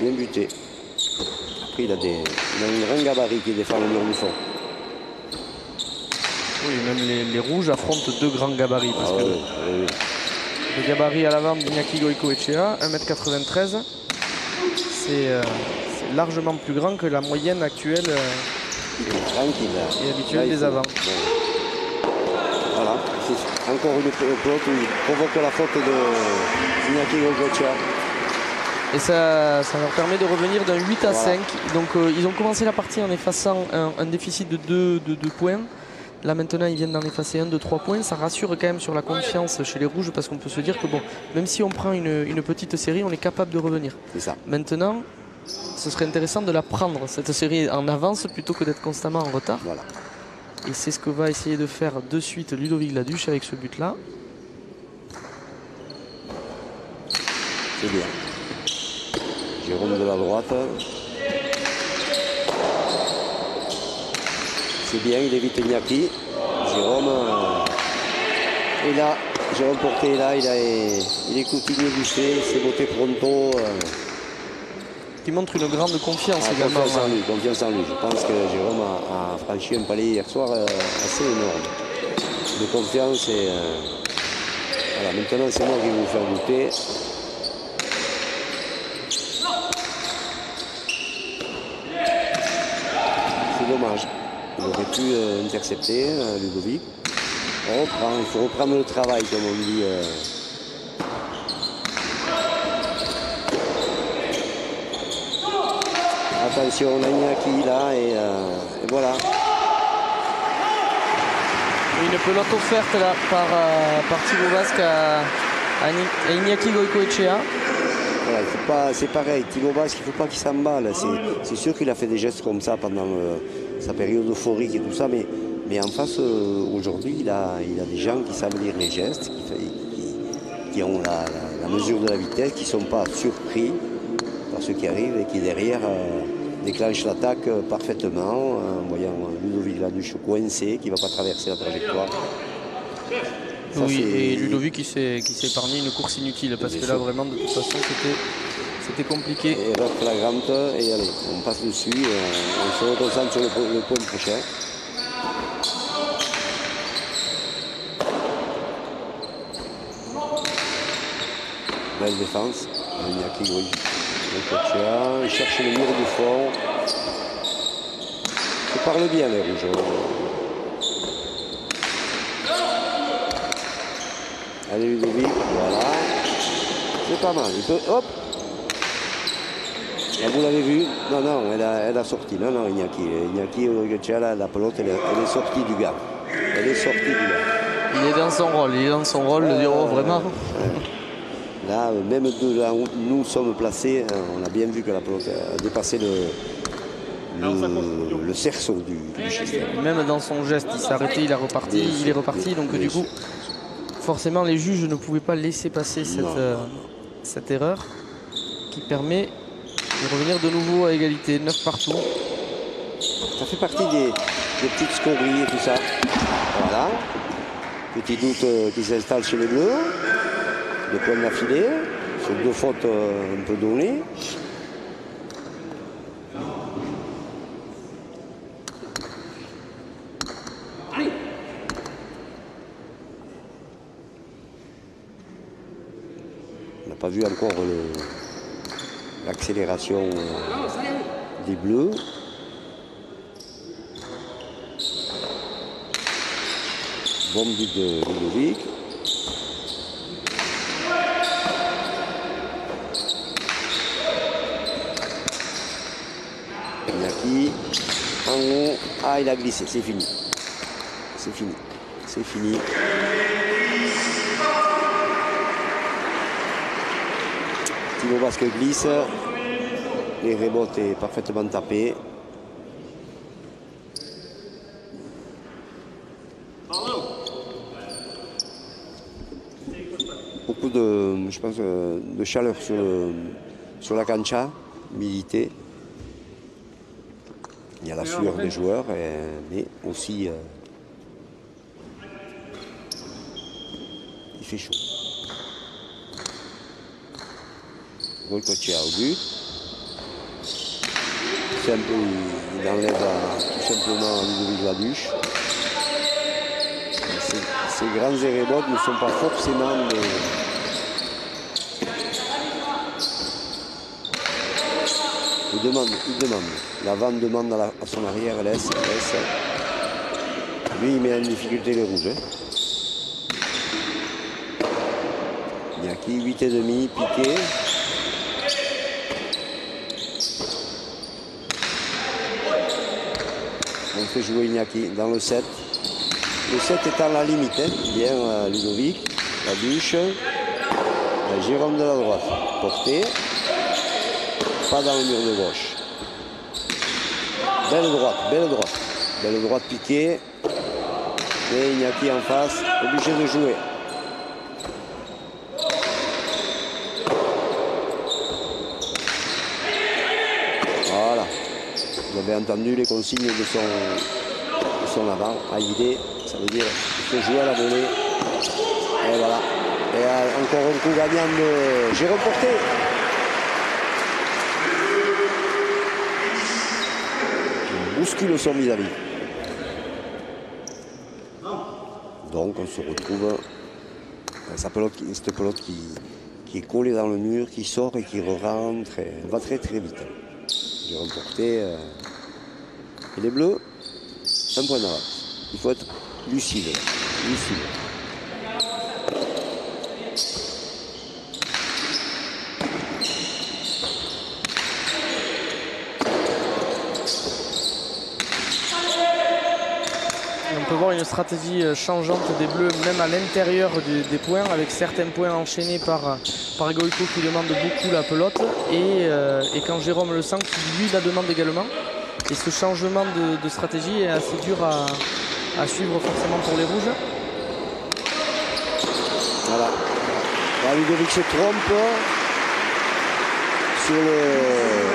Bien buté. Après, il a un grand gabarit qui défend le mur du fond. Oui, même les rouges affrontent deux grands gabarits. Parce que oui. le gabarit à l'avant d'Iñaki Goicoechea, 1m93, c'est largement plus grand que la moyenne actuelle et habituelle des avants. Voilà, c'est encore une pelote où il provoque la faute de Iñaki Goicoechea. Et ça leur permet de revenir d'un 8 à 5. Donc ils ont commencé la partie en effaçant un déficit de 2 points. Là maintenant ils viennent d'en effacer un de 3 points. Ça rassure quand même sur la confiance chez les rouges parce qu'on peut se dire que bon, même si on prend une petite série, on est capable de revenir. C'est ça. Maintenant, ce serait intéressant de la prendre, cette série, en avance plutôt que d'être constamment en retard. Voilà. Et c'est ce que va essayer de faire de suite Ludovic Laduche avec ce but-là. C'est bien. Jérôme de la droite. C'est bien, il évite Iñaki. Jérôme est là. Jérôme Porté est là. Il est coutumier du fait. C'est voté pronto. Qui montre une grande confiance également. Confiance en lui. Je pense que Jérôme a franchi un palier hier soir assez énorme. De confiance et voilà, maintenant c'est moi qui vais vous faire goûter. C'est dommage. Il aurait pu intercepter Ludovic. Il faut reprendre le travail comme on dit. Attention, on a Iñaki là et voilà. Une pelote offerte là par Thibaut Basque à Iñaki Goicoechea. Voilà, c'est pareil, Thibaut Basque, il ne faut pas qu'il s'emballe. C'est sûr qu'il a fait des gestes comme ça pendant sa période euphorique et tout ça, mais en face, aujourd'hui, il a des gens qui savent lire les gestes, qui ont la mesure de la vitesse, qui ne sont pas surpris par ce qui arrive et qui derrière déclenchent l'attaque parfaitement en voyant Ludovic Laduche coincé, qui ne va pas traverser la trajectoire. Ça, oui, et Ludovic qui s'est épargné une course inutile parce que là vraiment de toute façon c'était compliqué. Erreur flagrante et allez, on passe dessus, on se reconcentre sur le point prochain. Belle défense, Iñaki Goicoechea, il cherche le mur du fond. Il parle bien les rouges. Allez Ludovic, voilà. C'est pas mal. Il peut, hop. Là, vous l'avez vu. Non, elle a sorti. Non, Iñaki Goicoechea, la pelote, elle est sortie du gars. Elle est sortie du gars. Il est dans son rôle, le Duro, vraiment. Là, même de là où nous sommes placés, on a bien vu que la pelote a dépassé le cerceau du système. Même dans son geste, il s'est arrêté, il est reparti. Donc du coup, forcément, les juges ne pouvaient pas laisser passer cette erreur qui permet de revenir de nouveau à égalité, 9 partout. Ça fait partie des petites scories et tout ça. Voilà. Petit doute qui s'installe chez les Bleus. Les points d'affilée, sur 2 fautes un peu données. On n'a pas vu encore l'accélération des Bleus. Bon but de Ludovic. Iñaki en haut. Ah, il a glissé, c'est fini. C'est fini. C'est fini. Thibaut Basque glisse. Les rebotes est parfaitement tapé. Beaucoup de, je pense, de chaleur sur la cancha, humidité. Il y a la sueur des joueurs, mais aussi il fait chaud. Goicoechea au but. fait un peu, il enlève tout simplement Ludovic Laduche. Ces grands Zerebottes ne sont pas forcément il demande. L'avant demande à son arrière, laisse. Lui, il met en difficulté les rouges. Iñaki, 8,5, piqué. On fait jouer Iñaki dans le 7. Le 7 étant la limite. Bien Ludovic, Laduche. Jérôme de la droite. Porté. Pas dans le mur de gauche. Belle droite piquée. Et Iñaki en face, obligé de jouer. Voilà. Vous avez entendu les consignes de son avant. À idée, ça veut dire qu'il faut jouer à la volée. Et voilà. Et encore un coup gagnant de Jérôme Porté. Bouscule son vis-à-vis. Donc on se retrouve cette pelote qui est collée dans le mur, qui sort et qui rentre. Elle va très très vite. J'ai remporté et les bleus, un point d'avance. Il faut être lucide. On peut voir une stratégie changeante des Bleus, même à l'intérieur des points, avec certains points enchaînés par Goïko qui demande beaucoup la pelote, et quand Jérôme le sent, qui lui la demande également. Et ce changement de stratégie est assez dur à suivre forcément pour les rouges. Voilà. Là, Ludovic se trompe sur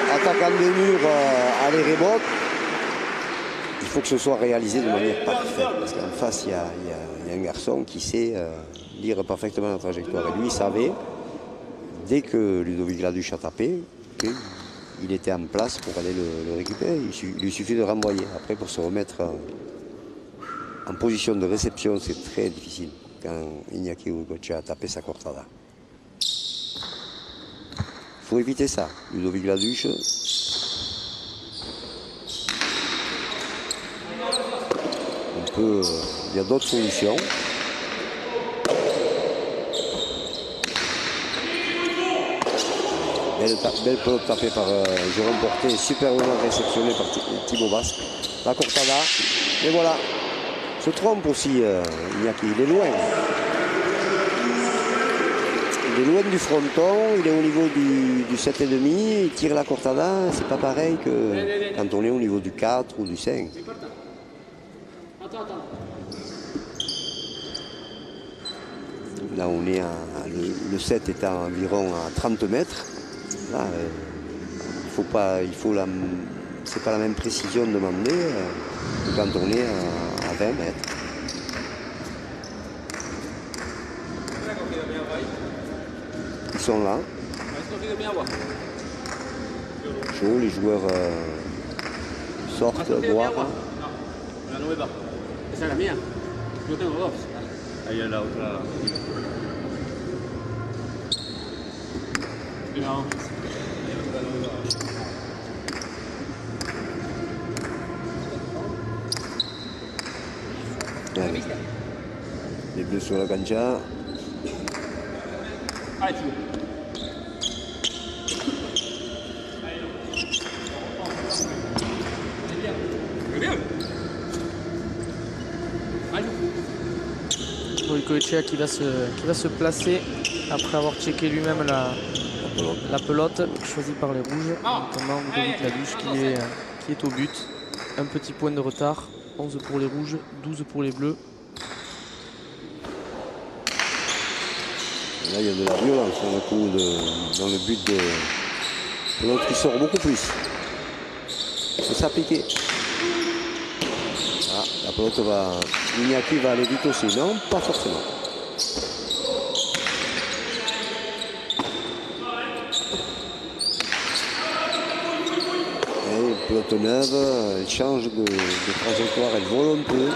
l'attaquant de mur à les rebotes. Il faut que ce soit réalisé de manière parfaite, parce qu'en face, il y a un garçon qui sait lire parfaitement la trajectoire. Et lui, il savait, dès que Ludovic Laduche a tapé, qu'il était en place pour aller le récupérer. Il lui suffit de renvoyer. Après, pour se remettre en position de réception, c'est très difficile quand Iñaki Urrucoetxea a tapé sa cortada. Il faut éviter ça. Ludovic Laduche. Il y a d'autres solutions. Belle pelote tapée par Jérôme Porté, superbement réceptionnée par Thibaut Basque. La cortada, et voilà. Se trompe aussi Iñaki, il est loin. Il est loin du fronton, il est au niveau du 7,5, il tire la cortada, c'est pas pareil que quand on est au niveau du 4 ou du 5. Là on est le 7 est à environ à 30 mètres. Là, c'est pas la même précision demandée que quand on est à 20 mètres. Ils sont là. Chaud, les joueurs sortent boire. Esa es la mía. Yo tengo dos. Ahí es la otra. No. Les bleus sur la cancha. Allez, tu Urrucoetxea qui va se placer après avoir checké lui-même la pelote choisie par les rouges, notamment Ludovic Laduche qui est au but. Un petit point de retard, 11 pour les rouges, 12 pour les bleus. Là il y a de la violence dans le but de l'autre qui sort beaucoup plus. C'est ça piqué. Ah, la pelote va. Iñaki va aller vite aussi. Non, pas forcément. Et pelote neuve, elle change de trajectoire, elle vole un peu.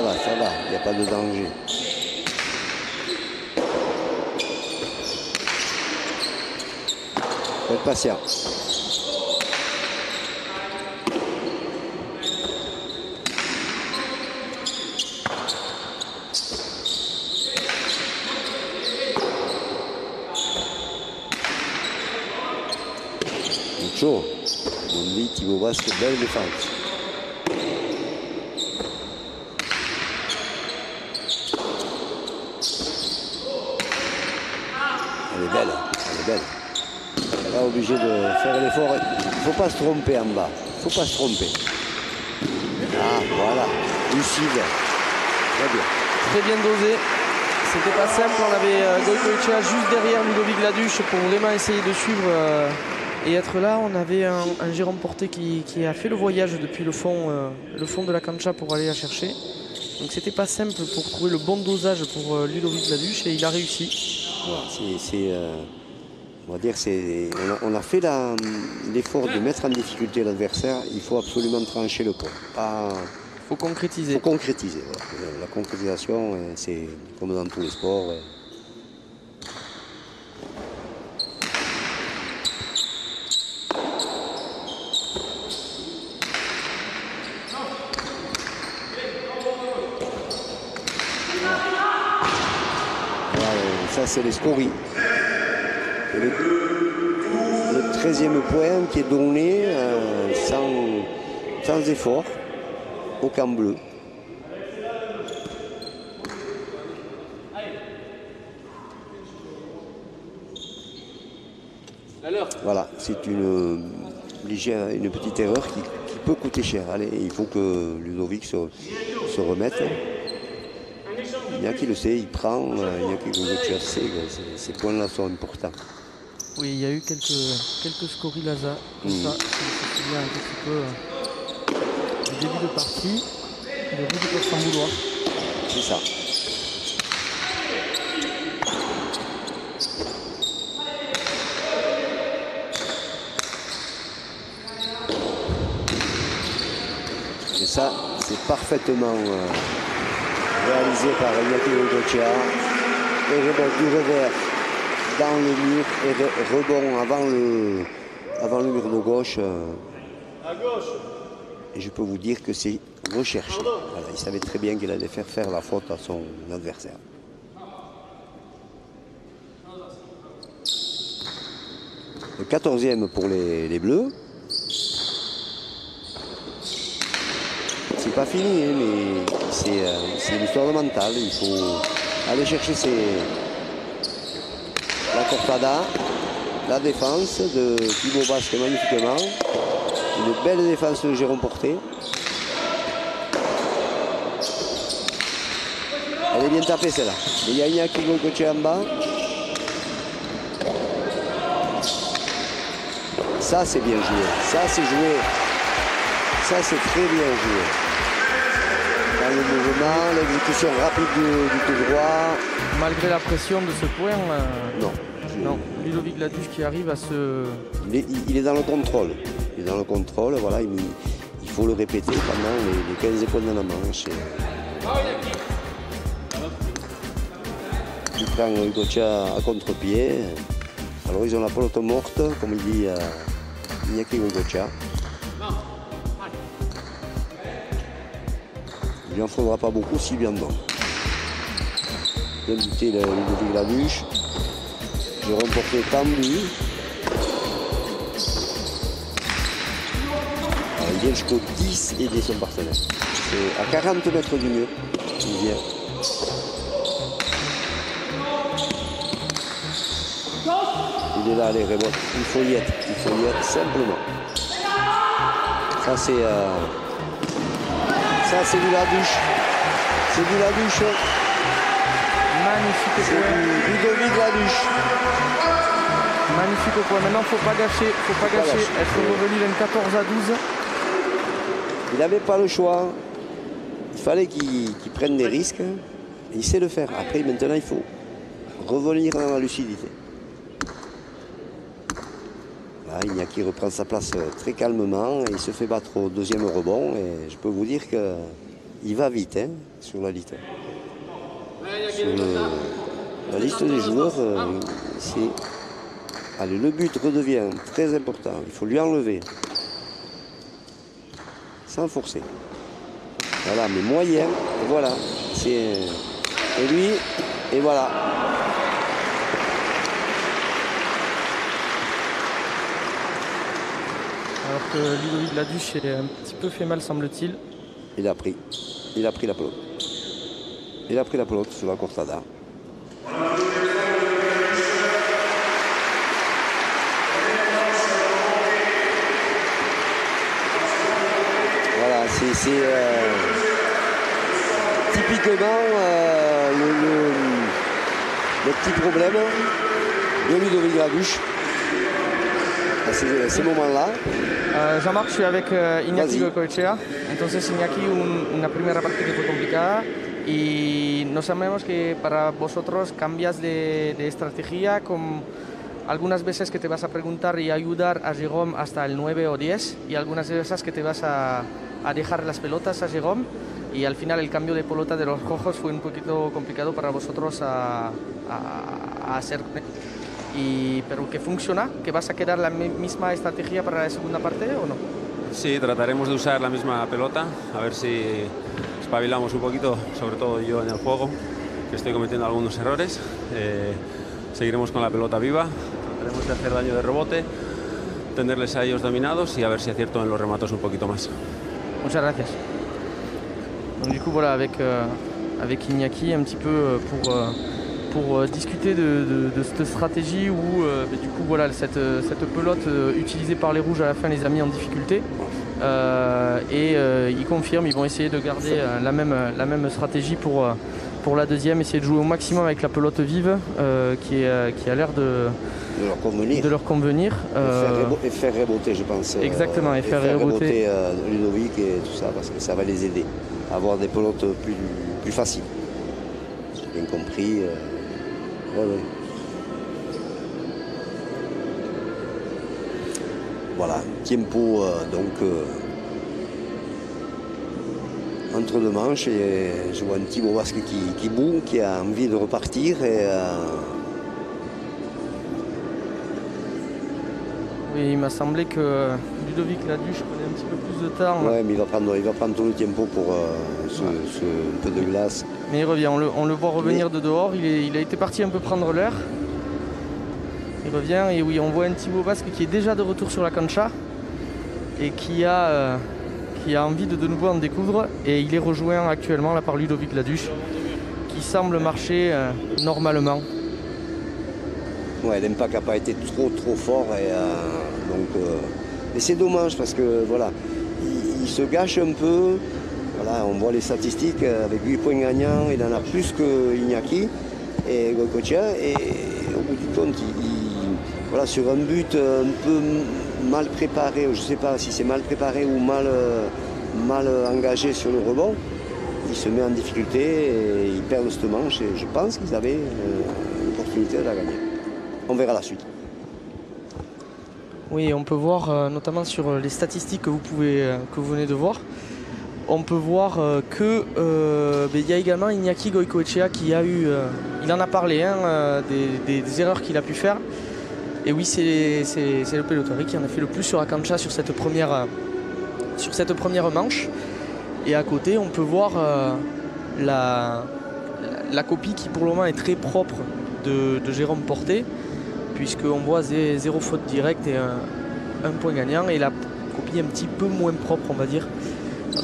Ah, ça va, il n'y a pas de danger. Faut être patient. Mucho. On dit Thibaut Basque, belle défense. Elle est belle, elle est belle. Elle est obligée de faire l'effort. Il ne faut pas se tromper en bas. Il ne faut pas se tromper. Ah, voilà. Lucide. Très bien. Très bien dosé. C'était pas simple. On avait Goicoechea juste derrière Ludovic Laduche pour vraiment essayer de suivre et être là. On avait un Jérôme Porté qui a fait le voyage depuis le fond de la cancha pour aller la chercher. Donc c'était pas simple pour trouver le bon dosage pour Ludovic Laduche et il a réussi. Voilà, on va dire on a fait l'effort de mettre en difficulté l'adversaire. Il faut absolument trancher le point. Il faut concrétiser. Il faut concrétiser. Voilà. La concrétisation, c'est comme dans tous les sports. Ça, c'est les scories. Le 13e point qui est donné sans effort au camp bleu. Voilà, c'est une petite erreur qui peut coûter cher. Allez, il faut que Ludovic se remette. Il y a qui le sait, il prend, il y a qui le sait, ces points-là sont importants. Oui, il y a eu quelques scories Laza, comme ça, je me souviens un petit peu du début de partie, de route de Samboulois. C'est ça. Et ça, c'est parfaitement réalisé par Iñaki Goicoechea. Et rebond du revers dans le mur et rebond avant le mur de gauche. Et je peux vous dire que c'est recherché. Voilà, il savait très bien qu'il allait faire la faute à son adversaire. Le 14e pour les Bleus. C'est pas fini, hein, mais c'est une histoire de mental. Il faut aller chercher la cortada, la défense de Thibaut Basque magnifiquement. Une belle défense de Jérôme Porté. Elle est bien tapée celle-là. Il y a Iñaki Goicoechea en bas. Ça c'est bien joué. Ça c'est joué. Ça c'est très bien joué. Dans le mouvement, l'exécution rapide du tout droit. Malgré la pression de ce point, non. Ludovic Laduche qui arrive à se... Il est dans le contrôle. Il est dans le contrôle, voilà, il faut le répéter pendant les 15 points de la manche. Il prend Goicoechea à contre-pied. Alors ils ont la pelote morte, comme il dit Iñaki Goicoechea. Il lui en faudra pas beaucoup s'il vient dedans. Bien buté Ludovic Laduche. Jérôme Porté tendu. Il vient jusqu'au 10 et aider son partenaire. C'est à 40 mètres du mur. Il vient. Il est là, allez, Raymond. Il faut y être simplement. Ça c'est du Laduche. C'est du Laduche. Magnifique C'est point. du Ludovic Laduche. Magnifique point. Maintenant, faut pas gâcher. Elles sont revenues d'un 14 à 12. Il n'avait pas le choix. Il fallait qu'il prenne des risques. Et il sait le faire. Après, maintenant, il faut revenir dans la lucidité. Là, Iñaki reprend sa place très calmement et il se fait battre au deuxième rebond. Et je peux vous dire qu'il va vite hein, sur la liste. Sur la liste des joueurs, allez, le but redevient très important. Il faut lui enlever. Sans forcer. Voilà, mais moyen. Et voilà. Et lui, et voilà. Alors que Ludovic Laduche est un petit peu fait mal, semble-t-il. Il a pris la pelote. Il a pris la pelote sur la Cortada. Voilà, c'est typiquement le petit problème de Ludovic Laduche à ces moments-là. Jean-Marc, je suis avec Iñaki Goicoechea. Entonces, Iñaki, una primera parte que fue complicada y no sabemos que para vosotros cambias de estrategia con algunas veces que te vas a preguntar y ayudar a Jérôme hasta el 9 o 10 y algunas veces que te vas a dejar las pelotas a Jérôme y al final el cambio de pelota de los rojos fue un poquito complicado para vosotros a hacer. Pero que funciona, que vas a quedar la misma estrategia para la segunda parte o no? Sí, trataremos de usar la misma pelota, a ver si espabilamos un poquito, sobre todo yo en el juego, que estoy cometiendo algunos errores. Seguiremos con la pelota viva, trataremos de hacer daño de rebote, tenerles a ellos dominados y a ver si acierto en los rematos un poquito más. Muchas gracias. Donc, du coup, voilà, avec Iñaki, un petit peu pour discuter de cette stratégie où du coup voilà cette pelote utilisée par les rouges à la fin les a mis en difficulté ils confirment, ils vont essayer de garder la même stratégie pour la deuxième, essayer de jouer au maximum avec la pelote vive qui a l'air de leur convenir. Et faire reboter, je pense. Exactement, et faire reboter Ludovic et tout ça, parce que ça va les aider à avoir des pelotes plus faciles. J'ai bien compris. Ouais. Voilà, tempo entre deux manches et je vois un Thibaut Basque qui boue, qui a envie de repartir Oui, il m'a semblé que Ludovic Laduche prenait un petit peu plus de temps. Ouais, mais il va prendre tout le tempo pour un peu de glace. Mais il revient, on le voit revenir de dehors, il a été parti un peu prendre l'air. Il revient et oui, on voit un Thibaut Basque qui est déjà de retour sur la cancha et qui a envie de nouveau en découvrir. Et il est rejoint actuellement là, par Ludovic Laduche qui semble marcher normalement. Ouais, l'impact n'a pas été trop fort mais c'est dommage parce que voilà, il se gâche un peu. Voilà, on voit les statistiques avec 8 points gagnants, il en a plus que Iñaki et Goicoechea et au bout du compte, voilà, sur un but un peu mal préparé, je ne sais pas si c'est mal préparé ou mal engagé sur le rebond, il se met en difficulté et ils perdent cette manche et je pense qu'ils avaient l'opportunité de la gagner. On verra la suite. Oui, on peut voir notamment sur les statistiques que vous venez de voir. On peut voir qu'il y a également Iñaki Goicoechea qui a eu, il en a parlé, des erreurs qu'il a pu faire. Et oui, c'est le pelotori qui en a fait le plus sur la cancha sur cette première manche. Et à côté, on peut voir la copie qui pour le moment est très propre de Jérôme Porté, puisqu'on voit 0 faute directe et un point gagnant. Et la copie un petit peu moins propre, on va dire,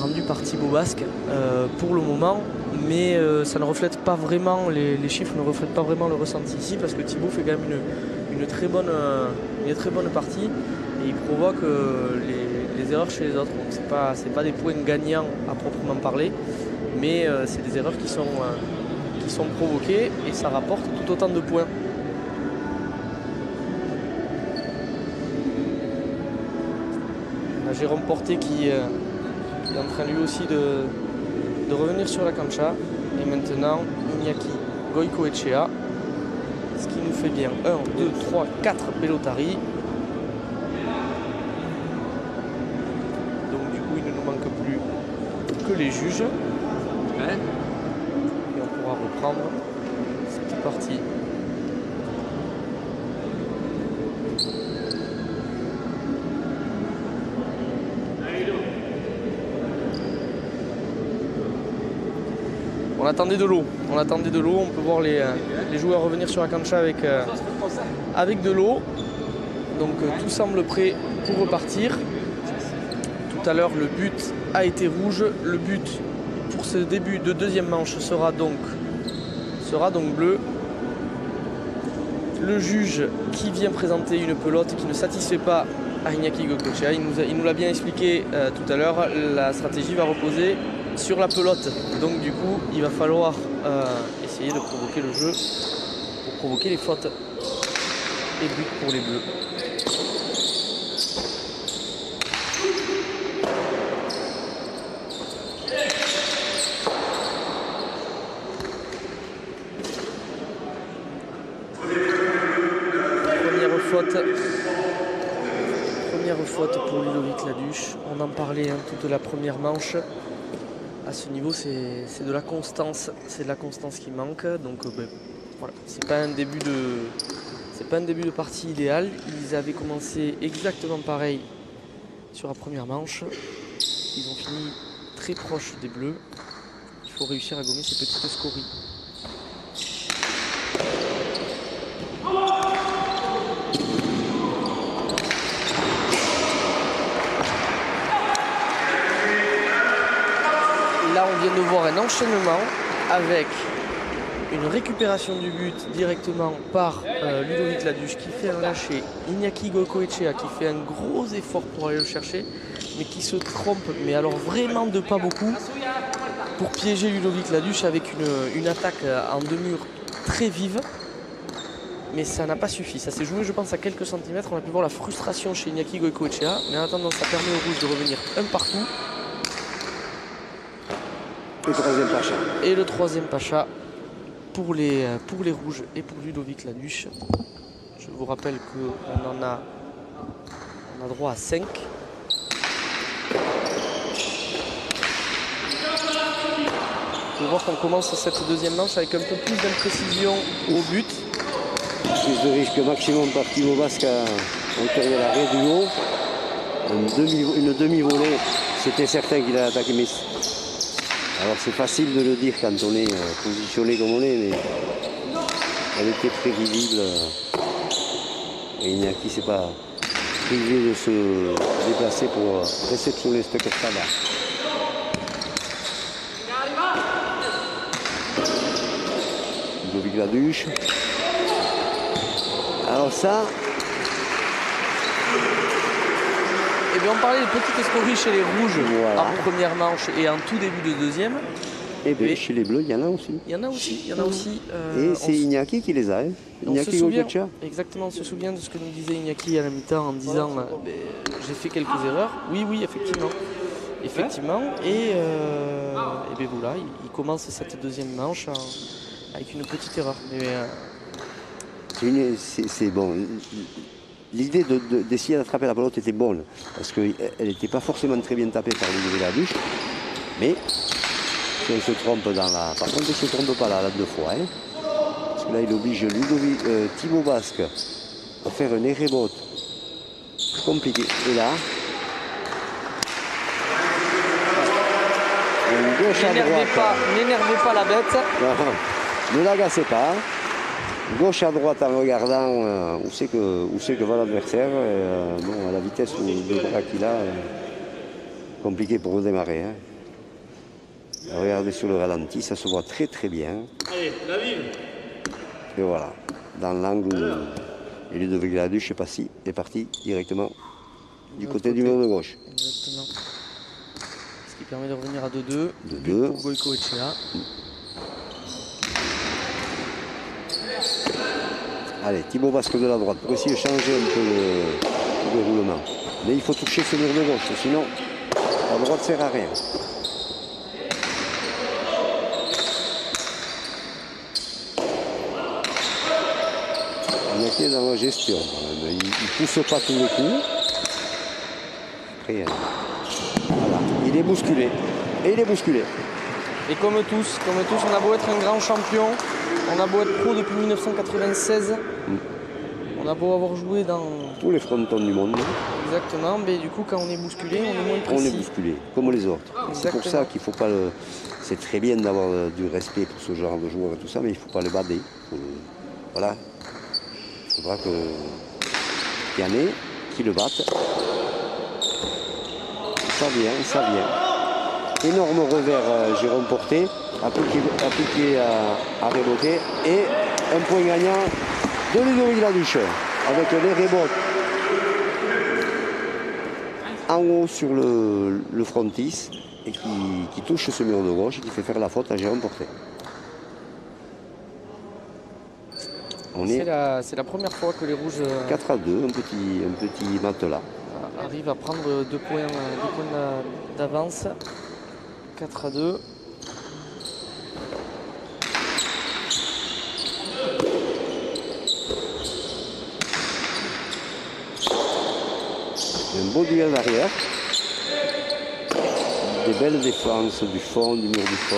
rendu par Thibaut Basque pour le moment, mais ça ne reflète pas vraiment, les chiffres ne reflètent pas vraiment le ressenti ici parce que Thibaut fait quand même une très bonne partie et il provoque les erreurs chez les autres. Donc c'est pas des points gagnants à proprement parler, mais c'est des erreurs qui sont provoquées et ça rapporte tout autant de points. On a Jérôme Porté qui est en train lui aussi de revenir sur la cancha. Et maintenant, Iñaki Goicoechea. Ce qui nous fait bien 1, 2, 3, 4 pelotari. les juges. Et on pourra reprendre. C'est parti. On attendait de l'eau, on peut voir les joueurs revenir sur la cancha avec de l'eau. Donc tout semble prêt pour repartir. Tout à l'heure le but a été rouge. Le but pour ce début de deuxième manche sera donc bleu. Le juge qui vient présenter une pelote qui ne satisfait pas à Iñaki Goicoechea, il nous l'a bien expliqué tout à l'heure, la stratégie va reposer sur la pelote. Donc du coup il va falloir essayer de provoquer le jeu pour provoquer les fautes et buts pour les bleus. Première faute pour Ludovic Laduche. On en parlait toute la première manche. À ce niveau, c'est de la constance. C'est de la constance qui manque. Donc voilà, c'est pas un début de partie idéal. Ils avaient commencé exactement pareil sur la première manche. Ils ont fini très proche des bleus. Il faut réussir à gommer ces petites scories. Là, on vient de voir un enchaînement avec une récupération du but directement par Ludovic Laduche qui fait un lâcher. Iñaki Goicoechea qui fait un gros effort pour aller le chercher, mais qui se trompe, mais alors vraiment de pas beaucoup, pour piéger Ludovic Laduche avec une attaque en demi-mur très vive. Mais ça n'a pas suffi. Ça s'est joué, je pense, à quelques centimètres. On a pu voir la frustration chez Iñaki Goicoechea. Mais en attendant, ça permet aux rouges de revenir un partout. Et le troisième pacha pour les rouges et pour Ludovic Laduche. Je vous rappelle qu'on a droit à 5. On peut voir qu'on commence cette deuxième manche avec un peu plus d'imprécision au but. Plus de risque maximum par Timo Basque en hauteur de l'arrêt du haut. Une demi-volée, c'était certain qu'il a attaqué, mais alors c'est facile de le dire quand on est positionné comme on est, mais elle était prévisible. Et Iñaki s'est pas privé de se déplacer pour réceptionner cette cascade. Ludovic Laduche. Alors ça... Eh bien, on parlait de petites scories chez les rouges en première manche et en tout début de deuxième. Et bien chez les bleus, il y en a aussi. Il y en a aussi. Et c'est Iñaki qui les a. Iñaki Goicoechea. Exactement, on se souvient de ce que nous disait Iñaki à la mi-temps en disant j'ai fait quelques erreurs. Oui, effectivement. Et bien voilà, il commence cette deuxième manche avec une petite erreur. C'est bon. L'idée d'essayer d'attraper la pelote était bonne, parce qu'elle n'était pas forcément très bien tapée par Ludovic Laduche. Mais si on se trompe dans la... Par contre, il ne se trompe pas là deux fois. Hein, parce que là, il oblige Timo Basque à faire un errebote compliqué. Et là, une gauche à droite. N'énervez pas la bête. Non, ne l'agacez pas. Gauche à droite en regardant où c'est que va l'adversaire. Bon, à la vitesse de bras qu'il a, compliqué pour redémarrer. Hein. Regardez sur le ralenti, ça se voit très très bien. Allez, la vive. Et voilà, dans l'angle où Ludovic Laduche est parti directement du côté du mur de gauche. Exactement. Ce qui permet de revenir à 2-2. 2-2. Pour Goicoechea. Allez, Timo Basque de la droite pour essayer de changer un peu le déroulement. Mais il faut toucher ce mur de gauche, sinon la droite ne sert à rien. Il est dans la gestion. Il ne pousse pas tous les coups. Après, voilà. Il est bousculé. Et il est bousculé. Et comme tous, on a beau être un grand champion, on a beau être pro depuis 1996, on a beau avoir joué dans... tous les frontons du monde. Exactement, mais du coup quand on est bousculé, on est moins précis. On est bousculé, comme les autres. C'est pour ça qu'il ne faut pas le... C'est très bien d'avoir du respect pour ce genre de joueurs et tout ça, mais il ne faut pas les bader. Voilà. Il faudra qu'il y en ait qui le battent. Ça vient. Énorme revers Jérôme Porté, appliqué à Réboté. Et un point gagnant de Ludovic Laduche, avec les rebots en haut sur le frontis et qui touche ce mur de gauche et qui fait faire la faute à Jérôme Porté. C'est la première fois que les Rouges 4 à 2, un petit matelas. Arrivent à prendre 2 points d'avance. 4 à 2. Un beau duel d'arrière. Des belles défenses du fond, du mur du fond.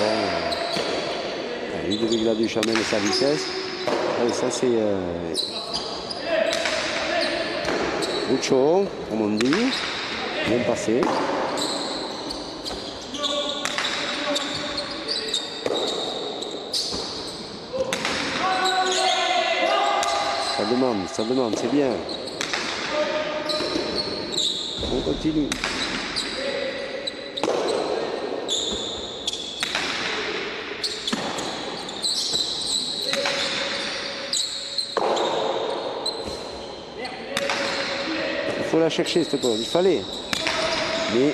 Ludovic Laduche amène sa vitesse. Et ça c'est Mucho, comme on dit. Bien passé. Ça demande, c'est bien. On continue. Il faut la chercher cette fois, il fallait. Mais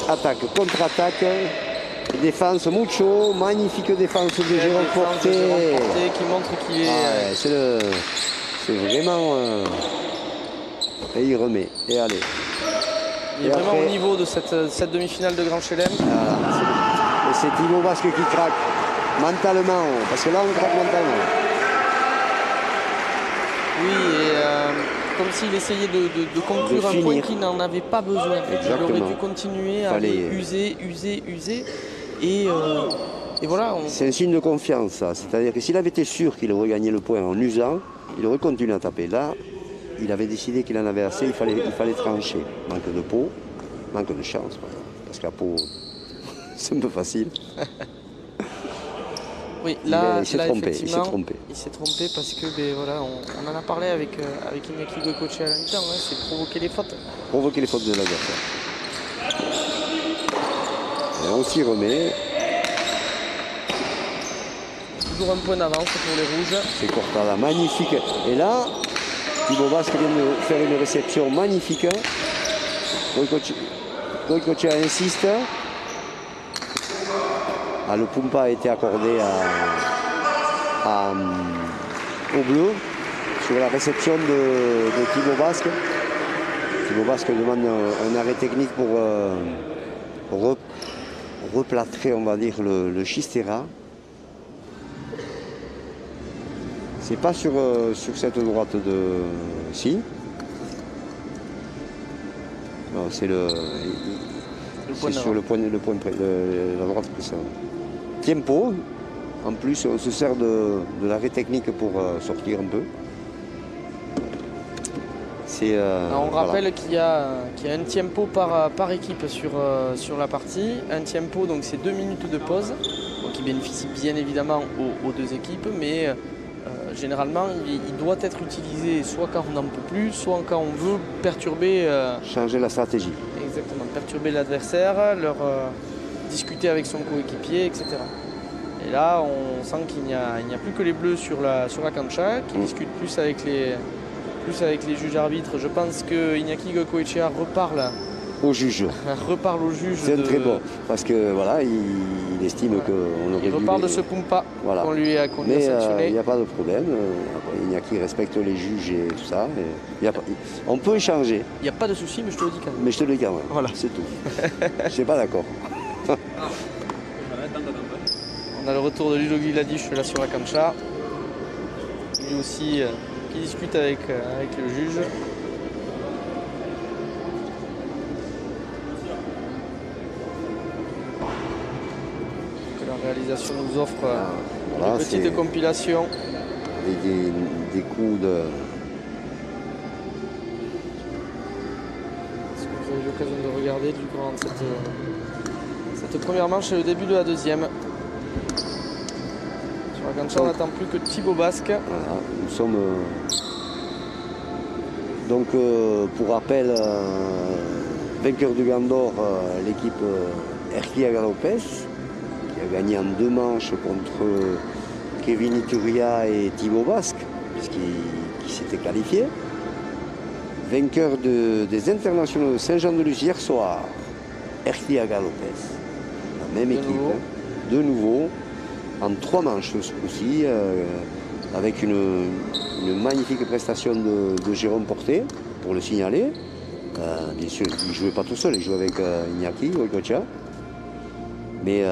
attaque, contre-attaque, défense Mucho, magnifique défense de Jérôme Porté. Qui montre qu'il est... c'est vraiment... Et il remet, et allez. Il est vraiment après, au niveau de cette demi-finale de Grand Chelem. Voilà, et c'est Thibaut Basque qui craque mentalement, parce que là on craque mentalement. Oui, et comme s'il essayait de conclure un point qu'il n'en avait pas besoin. Exactement. Il aurait dû continuer à user. Et voilà. C'est un signe de confiance, ça. C'est-à-dire que s'il avait été sûr qu'il aurait gagné le point en usant, il aurait continué à taper. Là, il avait décidé qu'il en avait assez, il fallait trancher. Manque de peau, manque de chance. Parce que la peau, c'est un peu facile. Oui, là, il s'est trompé. Il s'est trompé parce que voilà, on en a parlé avec Iñaki Goycoechea à la mi-temps, c'est provoquer les fautes. Provoquer les fautes de l'adversaire. Et on s'y remet. Toujours un point d'avance pour les Rouges. C'est Cortada, magnifique. Et là, Thibaut Basque vient de faire une réception magnifique. Goycoechea insiste. Le Pumpa a été accordé au bleu sur la réception de Thibaut Basque. Thibaut Basque demande un arrêt technique pour replâtrer, on va dire, le Chistera. C'est pas sur cette droite de... Si. Non, c'est sur le point de la droite précédente. Tempo. En plus, on se sert de l'arrêt technique pour sortir un peu. On rappelle qu'il y a un tempo par équipe sur la partie. Un tempo, donc c'est 2 minutes de pause, donc qui bénéficie bien évidemment aux deux équipes, mais généralement il doit être utilisé soit quand on n'en peut plus, soit quand on veut perturber... changer la stratégie. Exactement, perturber l'adversaire, discuter avec son coéquipier, etc. Et là, on sent qu'il n'y a plus que les bleus sur la cancha, qui discutent plus avec les juges arbitres. Je pense que Iñaki Goycoechea reparle au juge. C'est très bon, parce que voilà, il estime qu'on aurait dû... Il reparle de ce Pumpa qu'on lui a sanctionné. Mais il n'y a pas de problème. Iñaki respecte les juges et tout ça. On peut échanger. Il n'y a pas de souci, mais je te le dis quand même. Mais je te le dis quand même. Voilà. C'est tout. Je ne suis pas d'accord. On a le retour de Ludovic Laduche là sur la cancha. Lui aussi qui discute avec le juge. l'organisation nous offre Voilà, une petite compilation. Des coups de... Ce que vous avez eu l'occasion de regarder durant cette première manche et le début de la deuxième. Sur la cancha, on n'attend plus que Thibaut Basque. Voilà, nous sommes... Donc, pour rappel, vainqueur du Gandor, l'équipe Erquia Galopes, qui a gagné en 2 manches contre Kevin Ituria et Thibaut Basque, qui s'était qualifié. Vainqueur des internationaux de Saint-Jean-de-Luz hier soir, Erquia Galopes, la même équipe, de nouveau, en 3 manches ce coup-ci, avec une magnifique prestation de Jérôme Porté, pour le signaler. Bien sûr, il ne jouait pas tout seul, il jouait avec Iñaki Goicoechea. Mais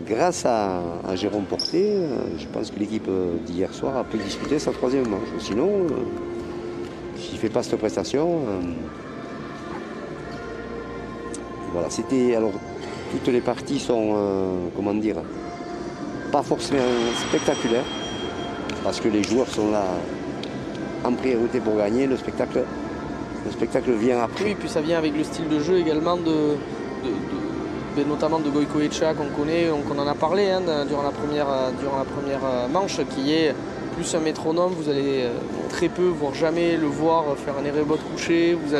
grâce à Jérôme Porté, je pense que l'équipe d'hier soir a pu disputer sa 3e manche. Sinon, s'il ne fait pas cette prestation, voilà, c'était... Alors, toutes les parties sont, comment dire, pas forcément spectaculaires, parce que les joueurs sont là en priorité pour gagner. Le spectacle vient après. Oui, puis ça vient avec le style de jeu également notamment de Goicoechea qu'on connaît, qu'on en a parlé durant la première manche, qui est plus un métronome. Vous allez très peu, voire jamais le voir faire un errébot couché. Vous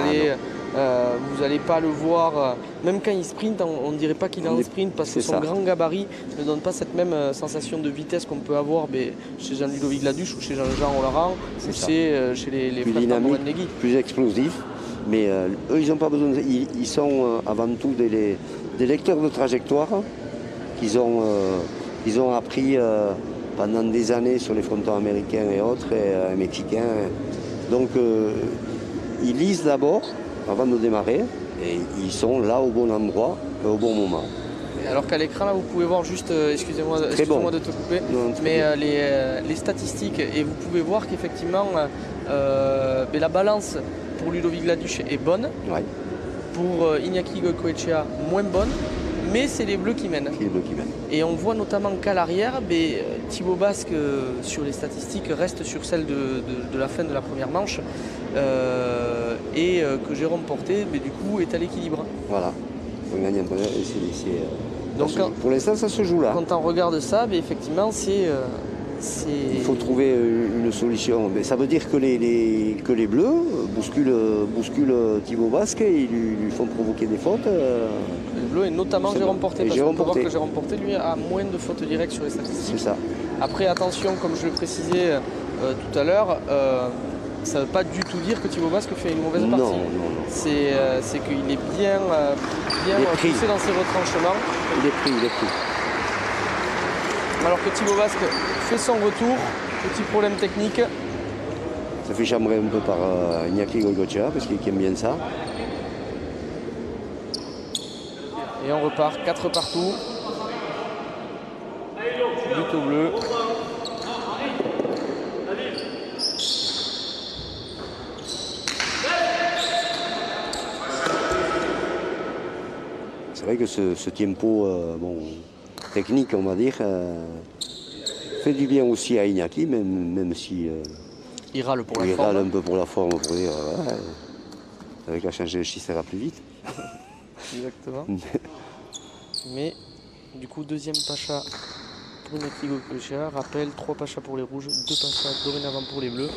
allez pas le voir, même quand il sprint, on ne dirait pas qu'il est en sprint, parce que son grand gabarit ne donne pas cette même sensation de vitesse qu'on peut avoir chez Jean-Ludovic Laduche ou chez Jean-Jean Olaran, ou chez les plus frères dynamique, Negui. plus explosif. Mais eux, ils n'ont pas besoin ils sont avant tout des lecteurs de trajectoire qu'ils ont appris pendant des années sur les frontons américains et autres, et mexicains. Donc ils lisent d'abord avant de démarrer, et ils sont là au bon endroit et au bon moment. Alors qu'à l'écran, là, vous pouvez voir juste, excusez-moi de te couper, mais les statistiques, et vous pouvez voir qu'effectivement la balance pour Ludovic Laduche est bonne, ouais. Pour Iñaki Goicoechea moins bonne, mais c'est les Bleus qui mènent. Et on voit notamment qu'à l'arrière, Thibaut Basque, sur les statistiques, reste sur celle de la fin de la première manche, et que Jérôme Porté, du coup, est à l'équilibre. Voilà, on gagne un peu. Donc, pour l'instant, ça se joue là. Quand on regarde ça, effectivement, il faut trouver une solution. Mais ça veut dire que les Bleus bousculent Thibaut Basque et ils lui font provoquer des fautes. Les Bleus et notamment Jérôme Porté, parce qu'on peut voir que Jérôme Porté, lui, a moins de fautes directes sur les statistiques. C'est ça. Après, attention, comme je le précisais tout à l'heure, ça ne veut pas du tout dire que Thibaut Basque fait une mauvaise partie. Non. C'est qu'il est bien poussé dans ses retranchements. Il est pris. Alors que Thibaut Basque fait son retour, petit problème technique. Ça fait chambrer un peu par Iñaki Goicoechea, parce qu'il aime bien ça. Et on repart, 4 partout. But au bleu. C'est vrai que ce tempo technique, on va dire, fait du bien aussi à Iñaki, même si il râle pour la forme. Il râle un peu pour la forme, pour dire avec la changer de schiste, ça ira plus vite. Exactement. Mais du coup, deuxième pacha pour Iñaki Goicoechea. Rappel, 3 pachas pour les rouges, 2 pachas dorénavant pour les bleus.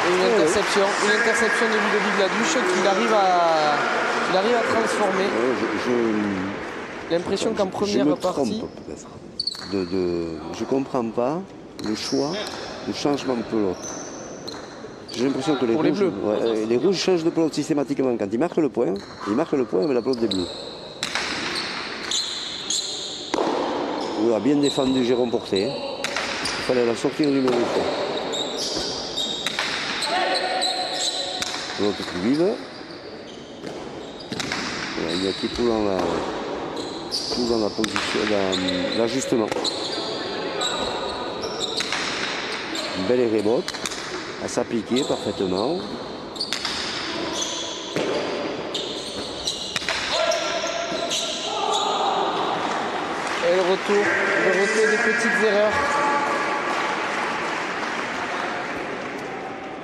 Et une interception de Ludovic Laduche qu'il arrive à transformer. J'ai l'impression qu'en première partie... Je ne comprends pas le choix de changement de pelote. J'ai l'impression que les rouges changent de pelote systématiquement. Quand ils marquent le point avec la pelote des bleus. Il a bien défendu Jérôme Porté. Il fallait la sortir du numéro 3. L'autre plus vive. Il y a qui tout dans la position, l'ajustement. Une belle rebote à s'appliquer parfaitement. retour, de retour des petites erreurs.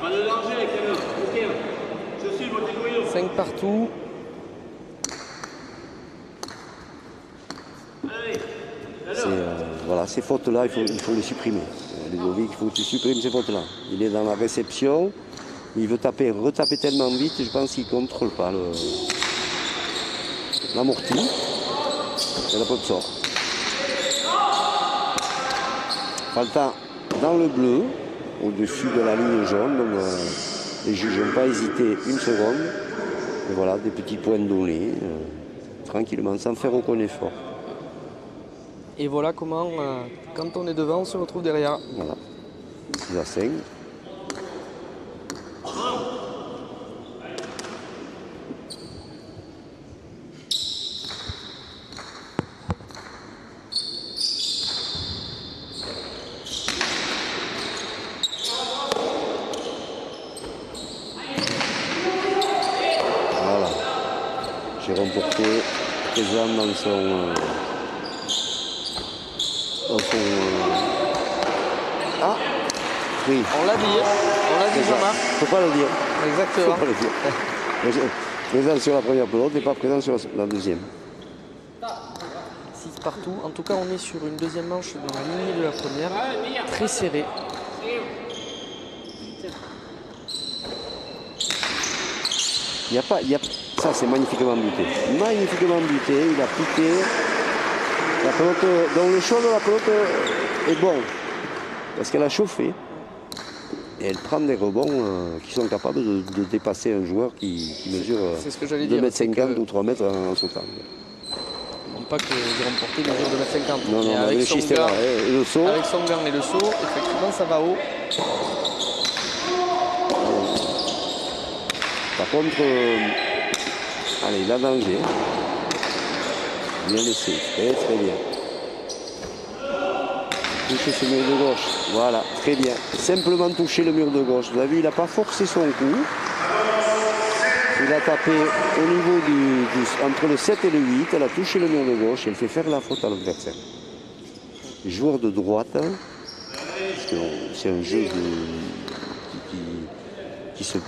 Pas de danger, Kevin. Ok. Je suis votre égoïste. 5 partout. Voilà, ces fautes-là, il faut les supprimer. Ludovic, il faut que tu supprimes ces fautes-là. Il est dans la réception, il veut retaper tellement vite, je pense qu'il ne contrôle pas l'amorti. Et la faute sort. Falta dans le bleu, au-dessus de la ligne jaune, donc les juges n'ont pas hésité une seconde. Et voilà, des petits points donnés, tranquillement, sans faire aucun effort. Et voilà comment, quand on est devant, on se retrouve derrière. Voilà, 6-5. Voilà, Jérôme Porté, présent dans son... Ah, oui. On l'a dit, Jean-Marc. Faut pas le dire. Exactement. Faut pas le dire. Présent sur la première pelote et pas présent sur la deuxième. 6 partout. En tout cas, on est sur une deuxième manche dans la lignée de la première, très serrée. Ça, c'est magnifiquement buté. Magnifiquement buté. Il a piqué. La pelote, dans le chaud de la pelote est bon. Parce qu'elle a chauffé. Et elle prend des rebonds qui sont capables de dépasser un joueur qui mesure 2,50 m ou 3 mètres en sautant. Non pas que Jérôme Porté mesure 2,50 m. Non, non, avec son gant, et le saut. Avec son gant et le saut, effectivement, ça va haut. Par contre, allez, il a danger. Bien laissé, très très bien. Toucher ce mur de gauche, voilà, très bien. Simplement toucher le mur de gauche. Vous avez vu, il n'a pas forcé son coup. Il a tapé au niveau entre le 7 et le 8, elle a touché le mur de gauche et elle fait faire la faute à l'adversaire. Joueur de droite, parce que c'est un jeu qui se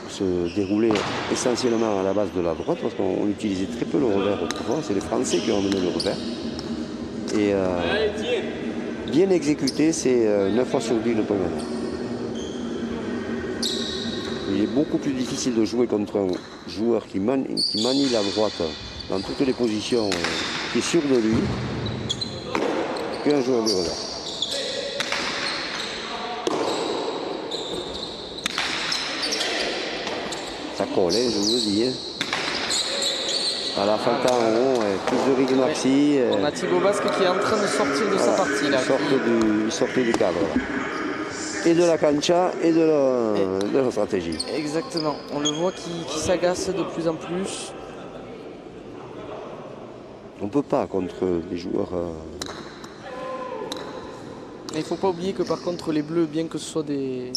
déroulait essentiellement à la base de la droite, parce qu'on utilisait très peu le revers autrefois. C'est les Français qui ont amené le revers. Et bien exécuté, c'est 9 fois sur 10 le point gagnant. Il est beaucoup plus difficile de jouer contre un joueur qui manie la droite dans toutes les positions, qui est sûr de lui, qu'un joueur du revers. Ça colle, je vous le dis. Voilà, Falta en haut, plus de Rick Maxi. On a Thibaut Basque qui est en train de sortir de sa partie. Là, il sortait du cadre. Là. Et de la cancha et de la stratégie. Exactement. On le voit qui s'agace de plus en plus. On ne peut pas contre des joueurs... Il ne faut pas oublier que par contre les bleus, bien que ce soit des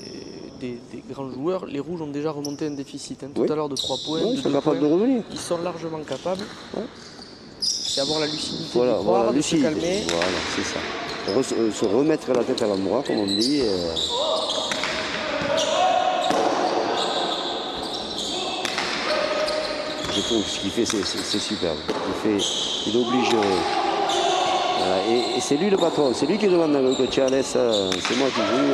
grands joueurs, les rouges ont déjà remonté un déficit. Tout à l'heure de 3 points. Oui, ils sont capables de revenir. Ils sont largement capables. Ouais. C'est avoir la lucidité voilà, de croire, de se calmer. Voilà, c'est ça. Se remettre la tête à l'endroit, comme on dit. Je trouve que ce qu'il fait, c'est superbe. Il oblige... Voilà. Et c'est lui le patron, c'est lui qui demande au coach Alès, c'est moi qui joue.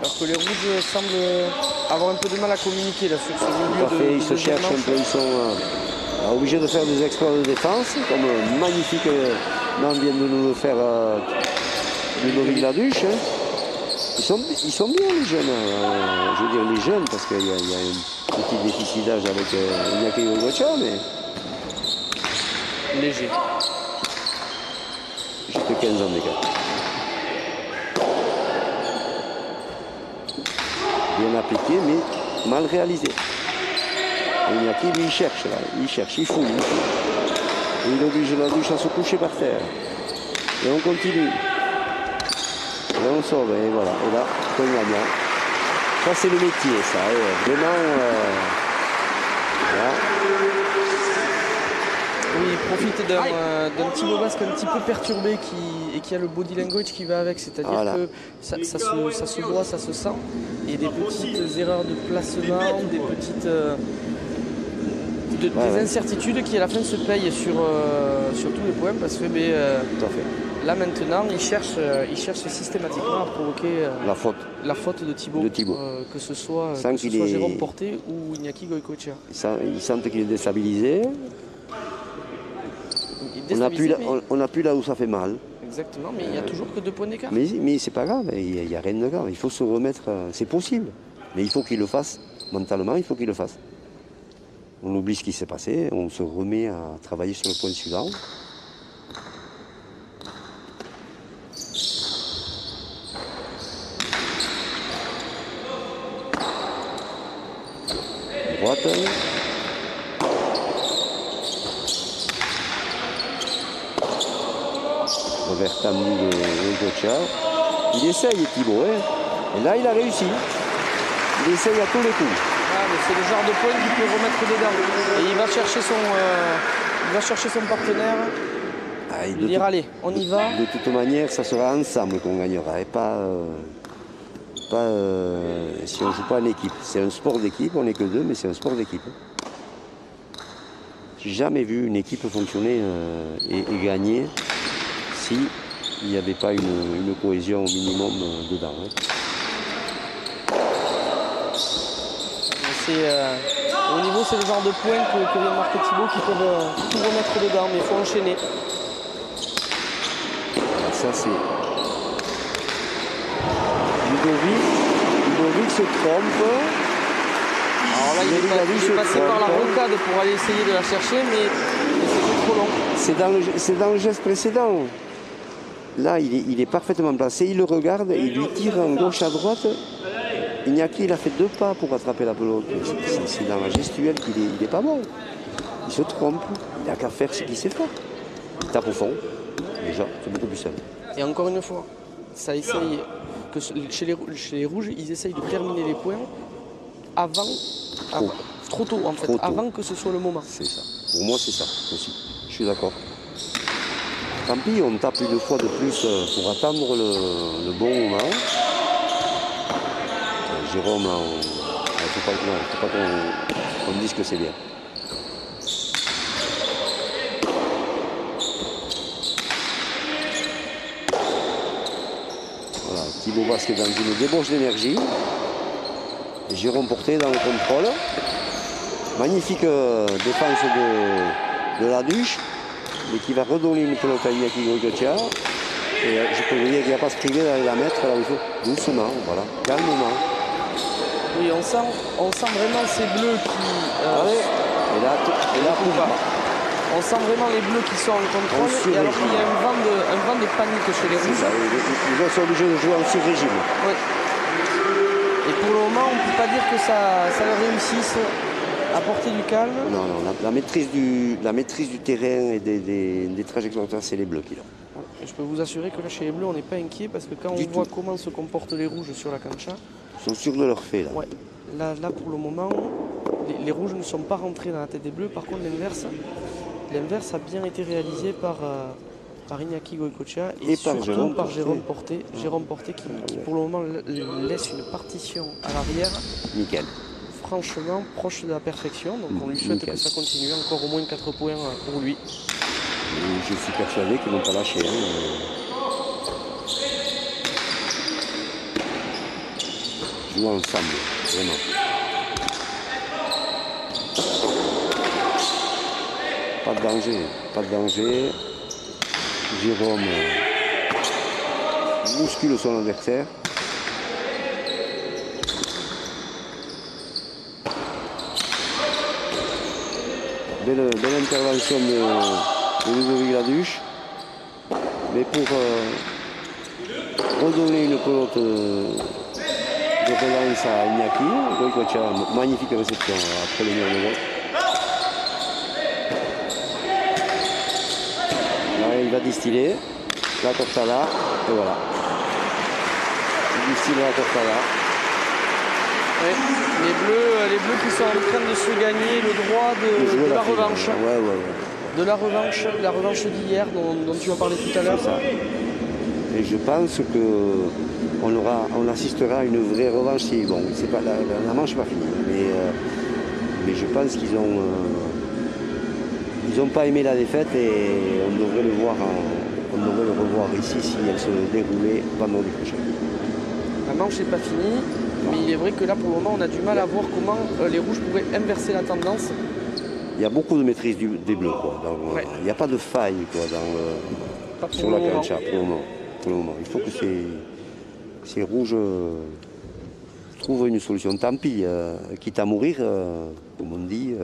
Alors que les rouges semblent avoir un peu de mal à communiquer là, sur ce milieu ils se cherchent un peu, ils sont obligés de faire des exploits de défense, comme magnifiquement vient de nous le faire Ludovic Laduche. Hein. Ils sont bien les jeunes, je veux dire les jeunes, parce qu'il y a un petit déficit d'âge avec Iñaki Gogocha, mais... Léger. Juste 15 ans d'écart. Bien appliqué, mais mal réalisé. Iñaki, lui, il cherche, là. Il cherche, il fouille. Et il oblige la douche à se coucher par terre. Et on continue. Et on sauve, et voilà. Et là, point gagnant. Ça, c'est le métier, ça. Vraiment, Oui, il profite d'un Thibaut Basque un petit peu perturbé et qui a le body language qui va avec, c'est-à-dire Voilà. que ça se voit, ça se sent, et des petites erreurs de placement, des petites des incertitudes qui à la fin se payent sur tous les points, parce que Tout à fait. là maintenant il cherche systématiquement à provoquer La faute de Thibaut, que ce soit Jérôme Porté ou Iñaki Goicoechea. Il sentent qu'il est déstabilisé. On n'a plus là où ça fait mal. Exactement, mais il n'y a toujours que 2 points d'écart. Mais c'est pas grave, il n'y a rien de grave. Il faut se remettre, c'est possible. Mais il faut qu'il le fasse, mentalement, il faut qu'il le fasse. On oublie ce qui s'est passé, on se remet à travailler sur le point suivant. Droite. Revers tendu de Goicoechea. Il essaye Thibaut, hein. Et là il a réussi. Il essaye à tous les coups. Ah, mais c'est le genre de point qu'il peut remettre dedans. Et il va chercher son partenaire. Il va dire allez, on y va. De toute manière, ça sera ensemble qu'on gagnera. Et pas si on ne joue pas en équipe. C'est un sport d'équipe, on n'est que 2, mais c'est un sport d'équipe. J'ai jamais vu une équipe fonctionner et gagner si il n'y avait pas une cohésion au minimum dedans. Hein. Au niveau, c'est le genre de points que vient de marquer Thibaut qui peuvent tout remettre dedans, mais il faut enchaîner. Ça c'est Ludovic se trompe. Alors là, il est passé par la rocade pour aller essayer de la chercher, mais c'était trop long. C'est dans le geste précédent. Là, il est parfaitement placé, il le regarde, il lui tire en gauche à droite. Iñaki, il a fait 2 pas pour attraper la pelote. C'est dans la gestuelle qu'il n'est pas bon. Il se trompe, il n'a qu'à faire ce qu'il sait faire. Il tape au fond, déjà, c'est beaucoup plus simple. Et encore une fois, ça essaye que chez les rouges, ils essayent de terminer les points trop tôt en fait, avant que ce soit le moment. C'est ça. Pour moi, c'est ça aussi. Je suis d'accord. Tant pis, on tape une fois de plus pour attendre le bon moment. Jérôme, il ne faut pas qu'on dise que c'est bien. Voilà, Thibaut Basque est dans une débauche d'énergie. Et Jérôme Porté dans le contrôle. Magnifique défense de la Duche, mais qui va redonner une pelote à Iñaki Goicoechea. Et je peux vous dire qu'il ne va pas se priver d'aller la mettre là où il faut. Doucement, voilà, calmement. Oui, on sent vraiment ces bleus qui... Et là, on sent vraiment les bleus qui sont en contrôle, et alors qu'il y a un vent de panique chez les rouges. Les gens sont obligés de jouer en sur-régime. Oui. Et pour le moment, on ne peut pas dire que ça leur réussisse à porter du calme. Non, la maîtrise du terrain et des trajectoires, c'est les bleus qui l'ont. Je peux vous assurer que là, chez les bleus, on n'est pas inquiet, parce que quand on voit comment se comportent les rouges sur la cancha... Ils sont sûrs de leur fait, là. Ouais. Là, pour le moment, les rouges ne sont pas rentrés dans la tête des bleus. Par contre, l'inverse a bien été réalisé par Iñaki Goicoechea et surtout par Jérôme Porté. Jérôme Porté qui, pour le moment, laisse une partition à l'arrière. Nickel. Franchement, proche de la perfection. Donc, on lui souhaite que ça continue. Encore au moins 4 points pour lui. Et je suis persuadé qu'ils ne vont pas lâcher. Jouer ensemble, vraiment. Pas de danger. Jérôme bouscule son adversaire. Belle intervention de Ludovic Laduche. Mais pour redonner une pelote de relance à Iñaki Goicoechea, magnifique réception après le mur de gauche. Là, il va distiller la tortada, et voilà. Il distille la tortada. Ouais, les bleus qui sont en train de se gagner le droit de la revanche. Ouais. de la revanche d'hier dont tu as parlé tout à l'heure. Et je pense qu'on assistera à une vraie revanche. Bon, c'est pas, la manche n'est pas finie, mais je pense qu'ils n'ont pas aimé la défaite et on devrait le revoir ici si elle se déroulait vendredi prochain. La manche n'est pas finie, mais il est vrai que là pour le moment on a du mal à voir comment les rouges pourraient inverser la tendance. Il y a beaucoup de maîtrise des bleus. Il n'y a pas de faille sur la cancha pour le moment. Il faut que ces rouges trouvent une solution. Tant pis, quitte à mourir, comme on dit,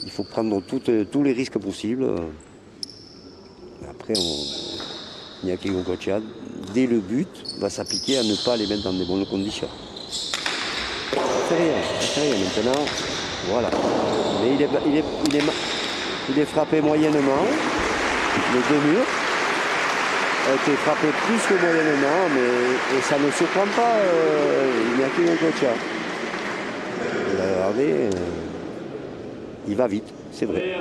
il faut prendre tous les risques possibles. Après, Iñaki Goicoechea, dès le but, va s'appliquer à ne pas les mettre dans des bonnes conditions. Ça fait rien maintenant. Voilà. Mais il est frappé moyennement. Les deux murs ont été frappés plus que moyennement, et ça ne surprend pas Iñaki Goicoechea. Regardez, il va vite, c'est vrai.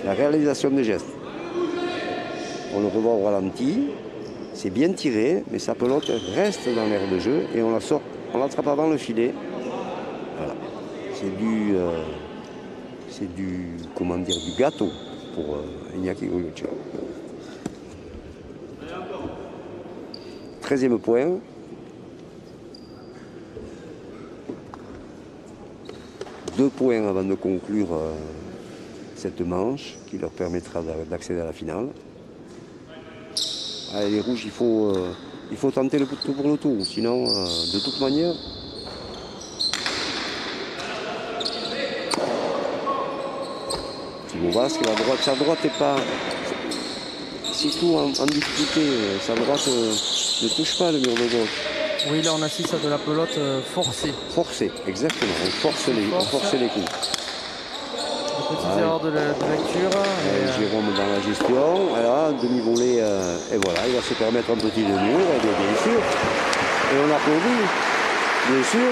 La réalisation des gestes. On le revoit au ralenti. C'est bien tiré, mais sa pelote reste dans l'aire de jeu et on la sort, on l'attrape avant le filet. Voilà. C'est du gâteau pour Iñaki Goicoechea. 13e point. Deux points avant de conclure cette manche qui leur permettra d'accéder à la finale. Allez, les rouges, il faut tenter le tout pour le tout, sinon de toute manière. Timo Basque, sa droite n'est pas. Surtout en difficulté, sa droite ne touche pas le mur de gauche. Oui, là on assiste à de la pelote forcée. Forcée, exactement. On force les coups. Des petites erreurs de lecture. Jérôme dans la gestion, voilà, demi-volée, et voilà, il va se permettre un petit demi-mur, bien sûr. Et on applaudit, bien sûr.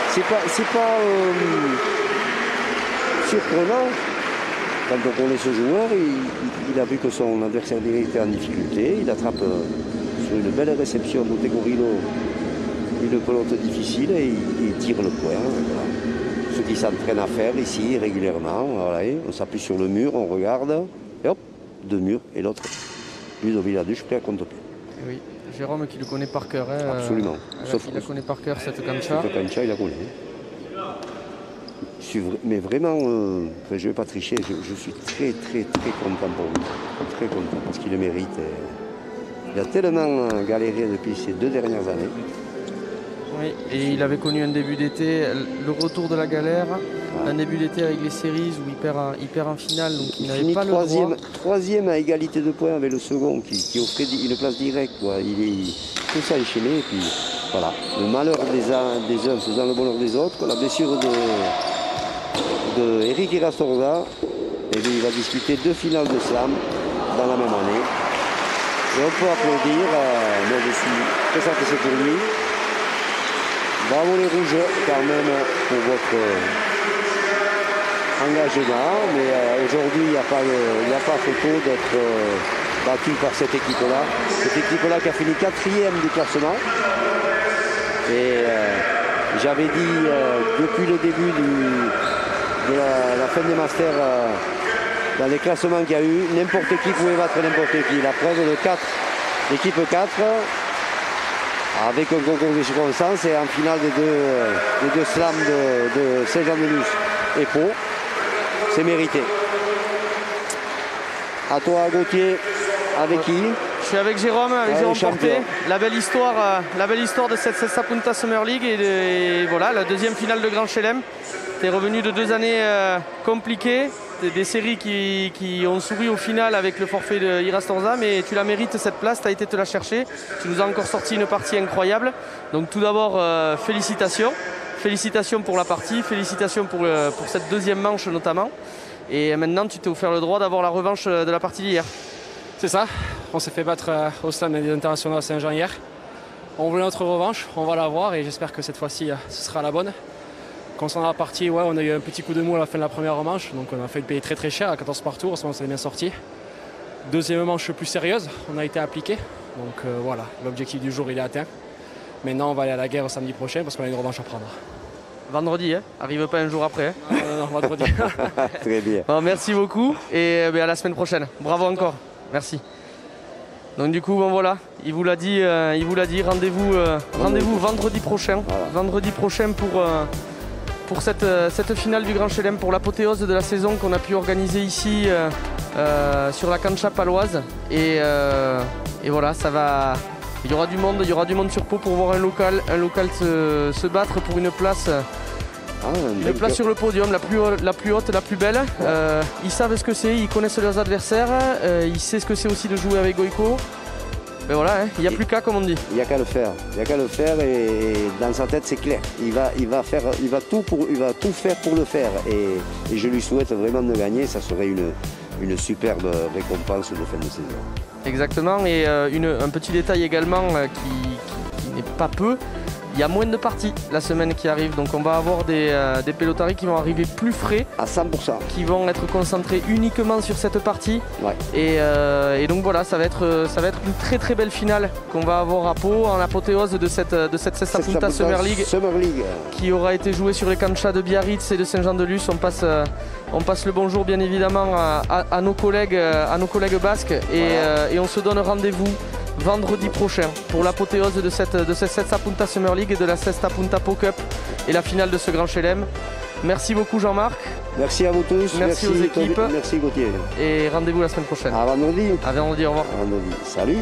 C'est pas surprenant. Quand on connaît ce joueur, il a vu que son adversaire direct était en difficulté, il attrape sur une belle réception de Tegorillo une pelote difficile et il tire le point. Voilà. Ce qui s'entraîne à faire ici régulièrement. Voilà, on s'appuie sur le mur, on regarde, et hop, deux murs et l'autre. Ludo Villaduche prêt à contre-pied. Oui, Jérôme qui le connaît par cœur. Absolument. Il la connaît par cœur cette cancha. Cette cancha, il la connaît. Mais vraiment, je ne vais pas tricher, je suis très content pour lui. Très content parce qu'il le mérite. Il a tellement galéré depuis ces 2 dernières années. Oui, et il avait connu un début d'été, le retour de la galère, un début d'été avec les séries où il perd en finale, donc il n'avait pas le droit. Troisième à égalité de points avec le second qui offrait une place directe. Quoi. Il est tout ça enchaîné et puis voilà. Le malheur des uns faisant le bonheur des autres, la blessure de Eric Irastorza, et il va disputer 2 finales de slam dans la même année. Et on peut applaudir, moi je suis très satisfait pour lui. Bravo les rouges quand même pour votre engagement, mais aujourd'hui il n'y a pas photo d'être battu par cette équipe-là. Cette équipe-là qui a fini 4e du classement. Et j'avais dit depuis le début de la fin des Masters, dans les classements qu'il y a eu, n'importe qui pouvait battre n'importe qui. La preuve de 4, l'équipe 4, avec un concours de circonstances et en finale des deux slams de Saint-Jean-de-Luz et Pau, c'est mérité. À toi Gauthier, avec qui? Je suis avec Jérôme Porté. La belle histoire de cette Sapunta Summer League et voilà, la 2e finale de Grand Chelem. Tu es revenu de 2 années compliquées, des séries qui ont souri au final avec le forfait de Irastorza, mais tu la mérites cette place, tu as été te la chercher. Tu nous as encore sorti une partie incroyable. Donc tout d'abord, félicitations. Félicitations pour la partie, félicitations pour cette 2e manche notamment. Et maintenant, tu t'es offert le droit d'avoir la revanche de la partie d'hier. C'est ça, on s'est fait battre au Slam des internationaux à Saint-Jean hier. On voulait notre revanche, on va l'avoir et j'espère que cette fois-ci ce sera la bonne. Concernant la partie, ouais, on a eu un petit coup de mou à la fin de la première manche, donc on a fait le payer très très cher à 14 par tour, à ce moment ça est bien sorti. Deuxième manche plus sérieuse, on a été appliqué, donc voilà, l'objectif du jour il est atteint. Maintenant on va aller à la guerre samedi prochain parce qu'on a une revanche à prendre. Vendredi, hein, arrive pas un jour après. Hein. Non, vendredi. Très bien. Bon, merci beaucoup et à la semaine prochaine. Bravo encore. Merci. Donc du coup, bon voilà, il vous l'a dit, rendez-vous vendredi prochain. Voilà. Vendredi prochain pour cette finale du Grand Chelem, pour l'apothéose de la saison qu'on a pu organiser ici sur la cancha paloise. Et voilà, ça va. Il y aura du monde sur Pau pour voir un local se battre pour une place. Une place sur le podium, la plus haute, la plus belle. Ils savent ce que c'est, ils connaissent leurs adversaires, ils savent ce que c'est aussi de jouer avec Goïko. Mais voilà, hein, il n'y a plus qu'à, comme on dit. Il n'y a qu'à le faire. Il n'y a qu'à le faire et dans sa tête c'est clair. Il va tout faire pour le faire. Et je lui souhaite vraiment de gagner. Ça serait une superbe récompense de fin de saison. Exactement. Et un petit détail également qui n'est pas peu. Il y a moins de parties la semaine qui arrive, donc on va avoir des pelotaris qui vont arriver plus frais. À 100%. Qui vont être concentrés uniquement sur cette partie. Ouais. Et donc voilà, ça va être une très très belle finale qu'on va avoir à Pau en apothéose de cette Sesta Punta Summer League qui aura été jouée sur les canchas de Biarritz et de Saint-Jean-de-Luz. On passe le bonjour bien évidemment à nos collègues basques et on se donne rendez-vous vendredi prochain pour l'apothéose de cette Sesta Punta Summer League et de la Sesta Punta Pau Cup et la finale de ce Grand Chelem. Merci beaucoup Jean-Marc. Merci à vous tous. Merci aux équipes. Merci Gauthier. Et rendez-vous la semaine prochaine. À vendredi. À vendredi, au revoir. À vendredi. Salut.